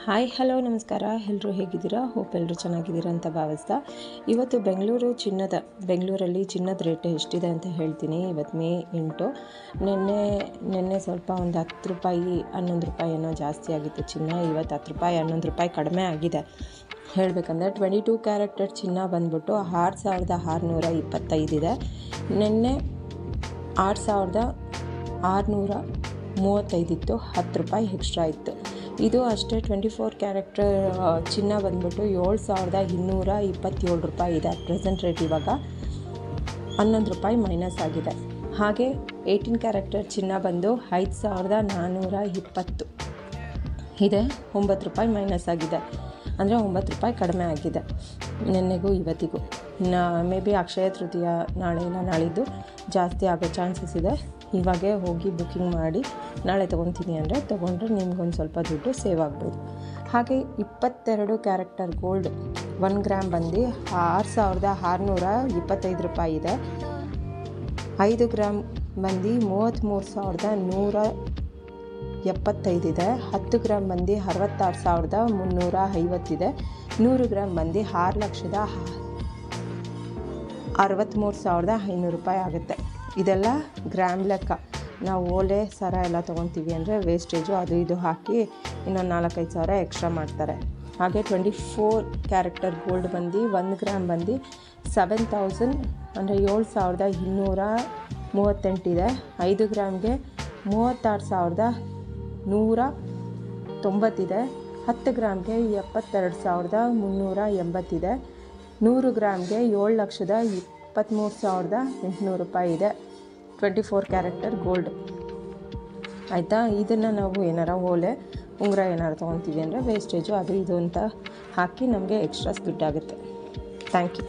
Hi hello ನಮಸ್ಕಾರ. ಎಲ್ಲರೂ ಹೇಗಿದ್ದೀರಾ? ಹೋಪ್ ಎಲ್ಲರೂ ಚೆನ್ನಾಗಿದ್ದೀರಾ ಅಂತ ಭಾವಿಸ್ತಾ ಇವತ್ತು ಬೆಂಗಳೂರಲ್ಲಿ ಚಿನ್ನದ ರೇಟ್ ಎಷ್ಟಿದೆ ಅಂತ ಹೇಳ್ತೀನಿ. ಇವತ್ತು ಮೇ 8. ನಿನ್ನೆ ಸ್ವಲ್ಪ ಒಂದು 10 ರೂಪಾಯಿ 11 ರೂಪಾಯಿ ಏನೋ ಜಾಸ್ತಿ ಆಗಿತ್ತು ಚಿನ್ನ. ಇವತ್ತು 10 ರೂಪಾಯಿ 11 ರೂಪಾಯಿ ಕಡಿಮೆ ಆಗಿದೆ. ಹೇಳಬೇಕಂದ್ರೆ 22 ಕ್ಯಾರೆಕ್ಟರ್ ಚಿನ್ನ ಬಂದ್ಬಿಟ್ಟು 6625 ಇದೆ. ನಿನ್ನೆ 6635 ಇತ್ತು, 10 ರೂಪಾಯಿ ಎಕ್ಸ್ಟ್ರಾ ಇತ್ತು. ಇದು ಅಷ್ಟೇ 24 ಕ್ಯಾರೆಕ್ಟರ್ ಚಿನ್ನ ಬಂದ್ಬಿಟ್ಟು 7227 ರೂಪಾಯಿ ಇದೆ. ಪ್ರೆಸೆಂಟ್ ರೇಟ್ ಇವಾಗ 11 ರೂಪಾಯಿ ಮೈನಸ್ ಆಗಿದೆ. ಹಾಗೆ 18 ಕ್ಯಾರೆಕ್ಟರ್ ಚಿನ್ನ ಬಂದು 5420 ಇದೆ, 9 ರೂಪಾಯಿ ಮೈನಸ್ ಆಗಿದೆ. ಅಂದರೆ 9 ರೂಪಾಯಿ ಕಡಿಮೆ ಆಗಿದೆ ನಿನ್ನೆಗೂ ಇವತ್ತಿಗೂ. ಮೇ ಬಿ ಅಕ್ಷಯ ತೃತೀಯ ನಾಳೆ ಇಲ್ಲ ನಾಳಿದ್ದು ಜಾಸ್ತಿ ಆಗೋ ಚಾನ್ಸಸ್ ಇದೆ. ಇವಾಗೇ ಹೋಗಿ ಬುಕ್ಕಿಂಗ್ ಮಾಡಿ ನಾಳೆ ತೊಗೊತೀನಿ ಅಂದರೆ ತೊಗೊಂಡ್ರೆ ನಿಮ್ಗೊಂದು ಸ್ವಲ್ಪ ದುಡ್ಡು ಸೇವ್ ಆಗ್ಬೋದು. ಹಾಗೆ 22 ಕ್ಯಾರೆಕ್ಟರ್ ಗೋಲ್ಡ್ 1 ಗ್ರಾಮ್ ಬಂದು 6625 ರೂಪಾಯಿ ಇದೆ. 5 ಗ್ರಾಮ್ ಬಂದು 33,175 ಇದೆ. 10 ಗ್ರಾಮ್ ಬಂದು 66,350 ಇದೆ. 100 ಗ್ರಾಮ್ ಬಂದು 6,63,500 ರೂಪಾಯಿ ಆಗುತ್ತೆ. ಇದೆಲ್ಲ ಗ್ರಾಮ್ ಲೆಕ್ಕ. ನಾವು ಓಲೆ ಸರ ಎಲ್ಲ ತೊಗೊತೀವಿ ಅಂದರೆ ವೇಸ್ಟೇಜು ಅದು ಇದು ಹಾಕಿ ಇನ್ನೊಂದು 4-5 ಸಾವಿರ ಎಕ್ಸ್ಟ್ರಾ ಮಾಡ್ತಾರೆ. ಹಾಗೆ 24 ಕ್ಯಾರೆಕ್ಟರ್ ಗೋಲ್ಡ್ ಬಂದು 1 ಗ್ರಾಮ್ ಬಂದು 7,000 ಅಂದರೆ 7,238 ಇದೆ. 5 ಗ್ರಾಮ್ಗೆ 36,190 ಇದೆ. 10 ಗ್ರಾಮ್ಗೆ 72,380 ಇದೆ. 100 ಗ್ರಾಮ್ಗೆ 7,23,800 ರೂಪಾಯಿ ಇದೆ. 24 ಕ್ಯಾರೆಕ್ಟರ್ ಗೋಲ್ಡ್ ಆಯಿತಾ. ಇದನ್ನು ನಾವು ಏನಾರ ಓಲೆ ಉಂಗುರ ಏನಾರು ತೊಗೊತೀವಿ ಅಂದರೆ ವೇಸ್ಟೇಜು ಅದು ಇದು ಅಂತ ಹಾಕಿ ನಮಗೆ ಎಕ್ಸ್ಟ್ರಾಸ್ ದುಡ್ಡಾಗುತ್ತೆ. Thank you.